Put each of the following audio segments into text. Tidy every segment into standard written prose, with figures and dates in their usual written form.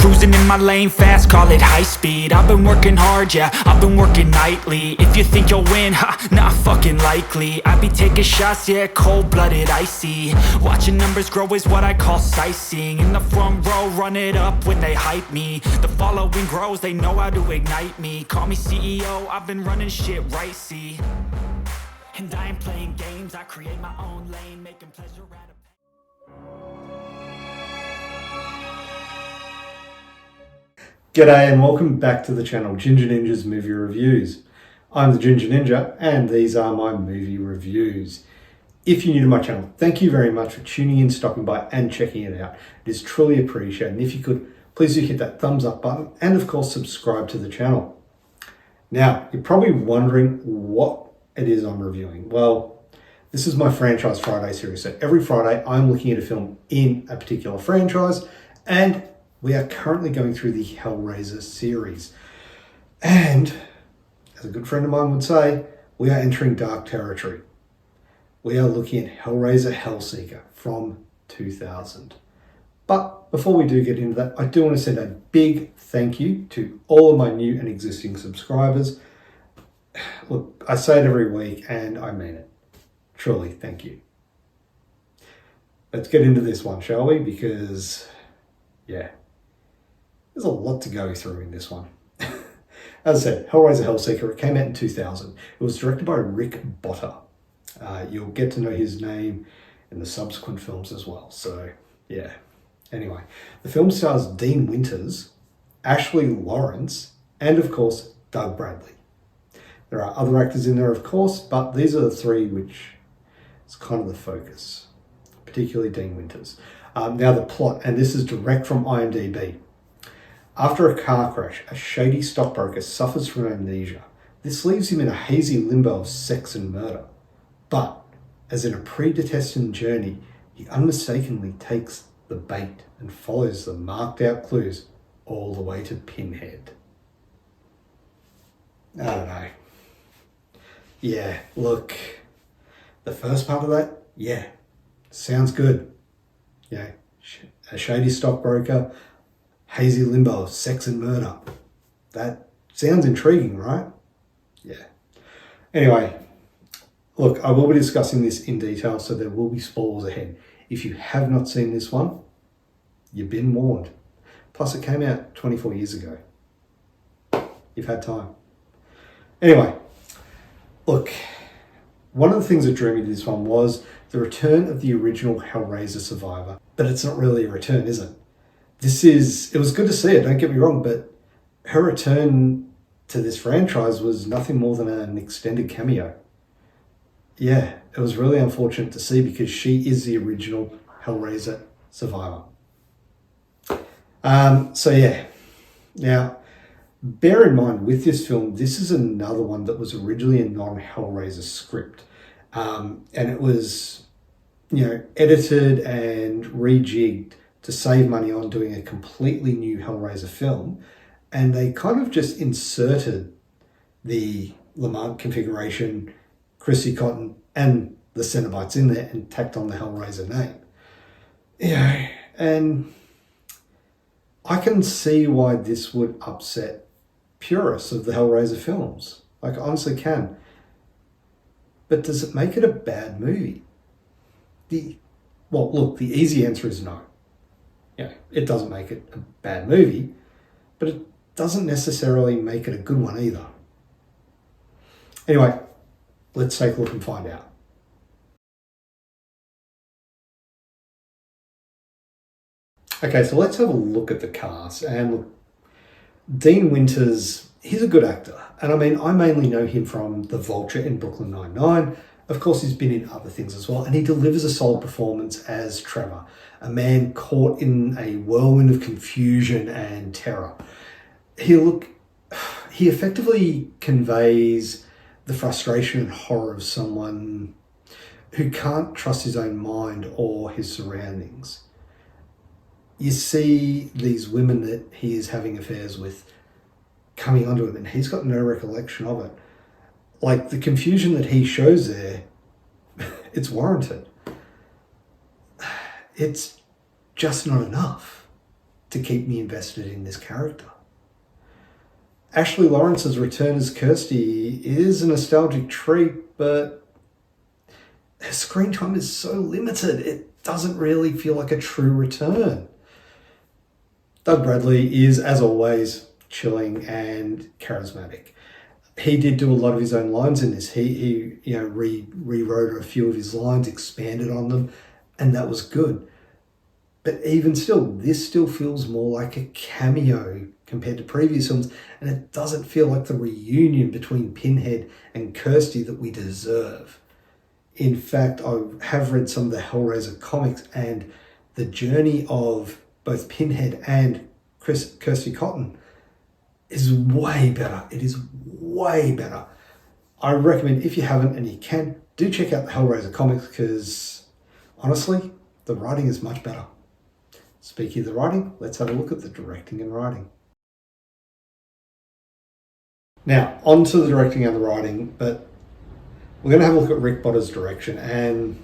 Cruising in my lane fast, call it high speed. I've been working hard, yeah, I've been working nightly. If you think you'll win, ha, not fucking likely. I be taking shots, yeah, cold-blooded, icy. Watching numbers grow is what I call sightseeing. In the front row, run it up when they hype me. The following grows, they know how to ignite me. Call me CEO, I've been running shit right, see. And I ain't playing games, I create my own lane, making pleasure out of G'day and welcome back to the channel Ginger Ninja's Movie Reviews. I'm the Ginger Ninja and these are my movie reviews. If you're new to my channel, thank you very much for tuning in, stopping by and checking it out. It is truly appreciated, and if you could, please do hit that thumbs up button and of course subscribe to the channel. Now, you're probably wondering what it is I'm reviewing. Well, this is my Franchise Friday series. So every Friday I'm looking at a film in a particular franchise, and we are currently going through the Hellraiser series. And as a good friend of mine would say, we are entering dark territory. We are looking at Hellraiser Hellseeker from 2000. But before we do get into that, I do want to send a big thank you to all of my new and existing subscribers. Look, I say it every week and I mean it. Truly, thank you. Let's get into this one, shall we? Because, yeah, there's a lot to go through in this one. As I said, Hellraiser Hellseeker, it came out in 2000. It was directed by Rick Botter. You'll get to know his name in the subsequent films as well. So, yeah. Anyway, the film stars Dean Winters, Ashley Laurence, and of course, Doug Bradley. There are other actors in there, of course, but these are the three which is kind of the focus, particularly Dean Winters. Now the plot, and this is direct from IMDb. After a car crash, a shady stockbroker suffers from amnesia. This leaves him in a hazy limbo of sex and murder. But, as in a predestined journey, he unmistakably takes the bait and follows the marked out clues all the way to Pinhead. I don't know. Yeah, look, the first part of that, yeah, sounds good. Yeah, a shady stockbroker, hazy limbo of sex and murder. That sounds intriguing, right? Yeah. Anyway, look, I will be discussing this in detail, so there will be spoilers ahead. If you have not seen this one, you've been warned. Plus, it came out 24 years ago. You've had time. Anyway, look, one of the things that drew me to this one was the return of the original Hellraiser survivor. But it's not really a return, is it? It was good to see it, don't get me wrong, but her return to this franchise was nothing more than an extended cameo. Yeah, it was really unfortunate to see because she is the original Hellraiser survivor. So yeah, now bear in mind with this film, this is another one that was originally a non-Hellraiser script. And it was, edited and rejigged to save money on doing a completely new Hellraiser film. And they kind of just inserted the lamentconfiguration, Kirsty Cotton, and the Cenobites in there and tacked on the Hellraiser name. And I can see why this would upset purists of the Hellraiser films. Like, I honestly can. But does it make it a bad movie? The easy answer is no. It doesn't make it a bad movie, but it doesn't necessarily make it a good one either. Anyway, let's take a look and find out. Okay, so let's have a look at the cast. And look, Dean Winters, he's a good actor. And I mean, I mainly know him from The Vulture in Brooklyn Nine-Nine. Of course, he's been in other things as well. And he delivers a solid performance as Trevor, a man caught in a whirlwind of confusion and terror. He effectively conveys the frustration and horror of someone who can't trust his own mind or his surroundings. You see these women that he is having affairs with coming onto him, and he's got no recollection of it. Like, the confusion that he shows there, it's warranted. It's just not enough. to keep me invested in this character. Ashley Laurence's return as Kirsty is a nostalgic treat, but her screen time is so limited, it doesn't really feel like a true return. Doug Bradley is, as always, chilling and charismatic. He did do a lot of his own lines in this. He rewrote a few of his lines, expanded on them, and that was good. But even still, this still feels more like a cameo compared to previous films, and it doesn't feel like the reunion between Pinhead and Kirsty that we deserve. In fact, I have read some of the Hellraiser comics, and the journey of both Pinhead and Kirsty Cotton is way better. It is way better. I recommend, if you haven't and you can, do check out the Hellraiser comics, because honestly, the writing is much better. Speaking of the writing, let's have a look at the directing and writing. Now, on to the directing and the writing, but we're going to have a look at Rick Botter's direction. And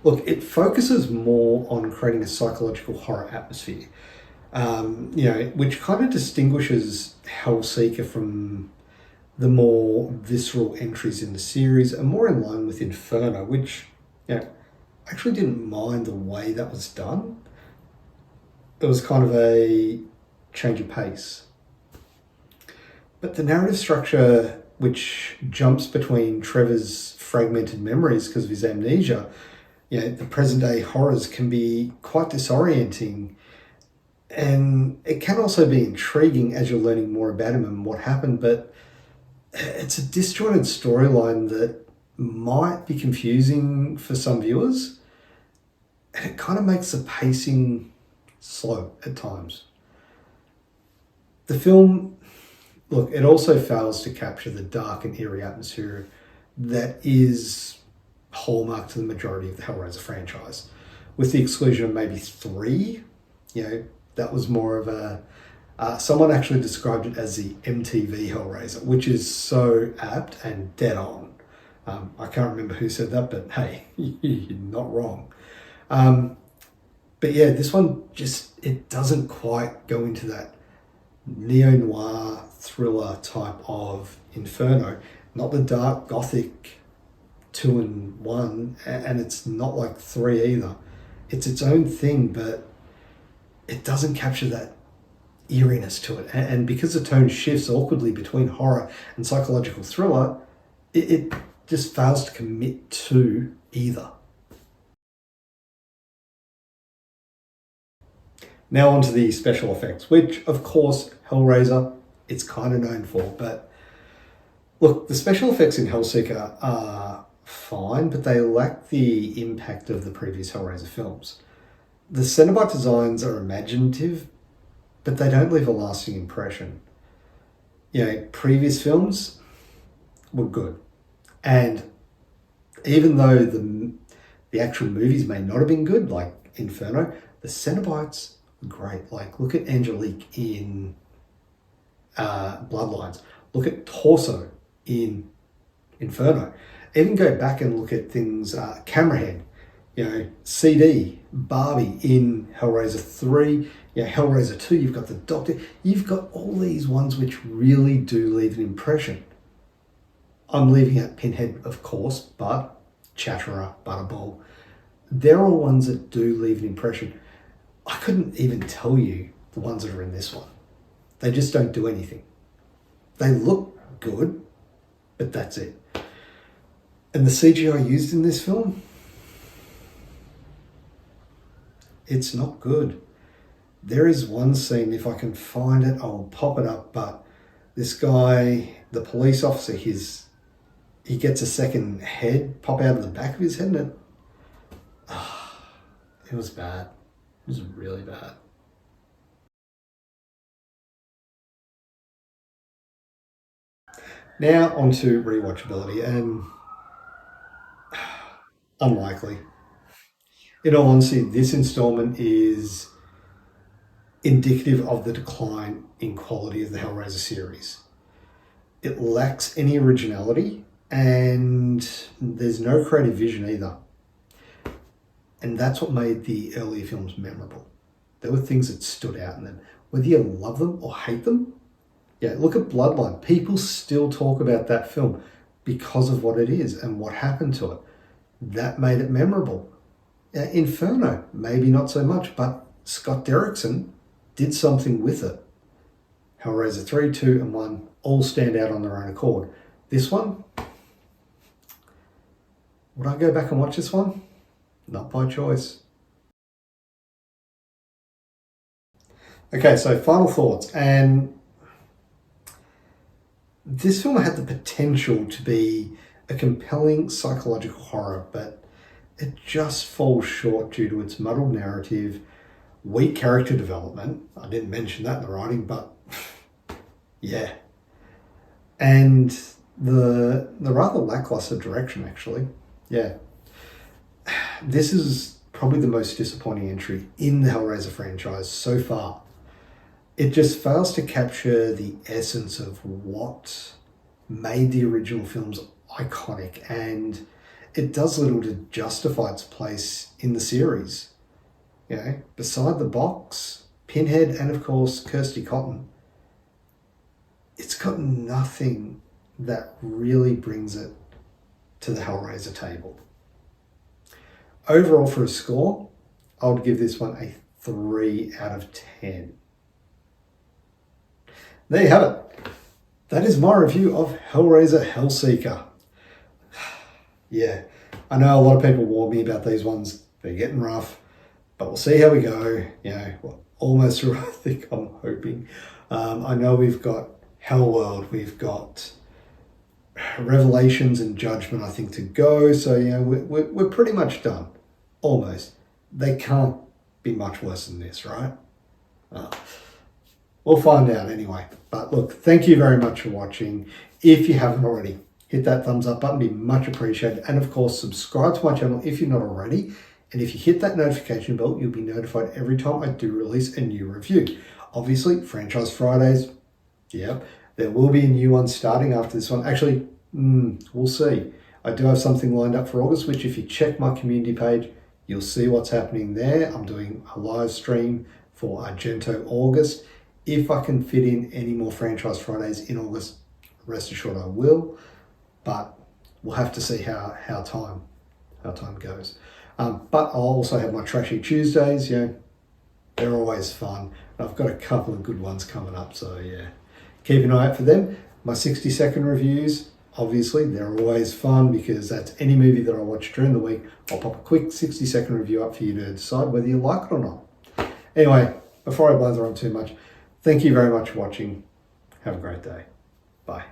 look, it focuses more on creating a psychological horror atmosphere, which kind of distinguishes Hellseeker from the more visceral entries in the series, and more in line with Inferno, which, actually didn't mind the way that was done. It was kind of a change of pace. But the narrative structure, which jumps between Trevor's fragmented memories because of his amnesia, the present day horrors, can be quite disorienting. And it can also be intriguing as you're learning more about him and what happened, but it's a disjointed storyline that might be confusing for some viewers. And it kind of makes the pacing slow at times. The film, look, it also fails to capture the dark and eerie atmosphere that is hallmark to the majority of the Hellraiser franchise. With the exclusion of maybe 3, that was more of a... someone actually described it as the MTV Hellraiser, which is so apt and dead on. I can't remember who said that, but hey, you're not wrong. But yeah, this one it doesn't quite go into that neo-noir thriller type of Inferno. Not the dark gothic 2 and 1, and it's not like 3 either. It's its own thing, but it doesn't capture that eeriness to it. And because the tone shifts awkwardly between horror and psychological thriller, it just fails to commit to either. Now onto the special effects, which of course Hellraiser, it's kind of known for. But look, the special effects in Hellseeker are fine, but they lack the impact of the previous Hellraiser films. The cenobite designs are imaginative, but they don't leave a lasting impression. Previous films were good. And even though the actual movies may not have been good, like Inferno, the cenobites were great. Like, look at Angelique in Bloodlines. Look at Torso in Inferno. Even go back and look at things, Camerahead, CD, Barbie in Hellraiser 3, Hellraiser 2, you've got the Doctor. You've got all these ones which really do leave an impression. I'm leaving out Pinhead, of course, but Chatterer, Butterball, they're all ones that do leave an impression. I couldn't even tell you the ones that are in this one. They just don't do anything. They look good, but that's it. And the CGI used in this film, it's not good. There is one scene, if I can find it, I'll pop it up, but this guy, the police officer, he gets a second head pop out of the back of his head, and it was bad. It was really bad. Now onto rewatchability, and unlikely. In all honesty, this installment is indicative of the decline in quality of the Hellraiser series. It lacks any originality, and there's no creative vision either. And that's what made the earlier films memorable. there were things that stood out in them. Whether you love them or hate them, yeah, look at Bloodline. People still talk about that film because of what it is and what happened to it. That made it memorable. Inferno, maybe not so much, but Scott Derrickson did something with it. Hellraiser 3, 2, and 1 all stand out on their own accord. This one, would I go back and watch this one? Not by choice. Okay, so final thoughts. And this film had the potential to be a compelling psychological horror, but it just falls short due to its muddled narrative, weak character development. I didn't mention that in the writing, but yeah. And the rather lackluster direction, actually. Yeah. This is probably the most disappointing entry in the Hellraiser franchise so far. It just fails to capture the essence of what made the original films iconic, and it does little to justify its place in the series. You know, beside the box, Pinhead, and of course Kirsty Cotton, it's got nothing that really brings it to the Hellraiser table. Overall, for a score, I would give this one a 3 out of 10. There you have it. That is my review of Hellraiser Hellseeker. Yeah, I know a lot of people warn me about these ones. They're getting rough, but we'll see how we go. You know, we're almost through, I think, I'm hoping. I know we've got Hellworld, we've got Revelations and Judgment, I think, to go. So, you know, we're pretty much done. Almost. They can't be much worse than this, right? We'll find out anyway. But look, thank you very much for watching. If you haven't already, hit that thumbs up button, be much appreciated. And of course, subscribe to my channel if you're not already. And if you hit that notification bell, you'll be notified every time I do release a new review. Obviously, Franchise Fridays, yeah, there will be a new one starting after this one. Actually, we'll see. I do have something lined up for August, which if you check my community page, you'll see what's happening there. I'm doing a live stream for Argento August. If I can fit in any more Franchise Fridays in August, rest assured I will. But we'll have to see how time goes. But I'll also have my Trashy Tuesdays. You know, they're always fun. I've got a couple of good ones coming up, so yeah, keep an eye out for them. My 60-second reviews, obviously, they're always fun because that's any movie that I watch during the week. I'll pop a quick 60-second review up for you to decide whether you like it or not. Anyway, before I blather on too much, thank you very much for watching. Have a great day. Bye.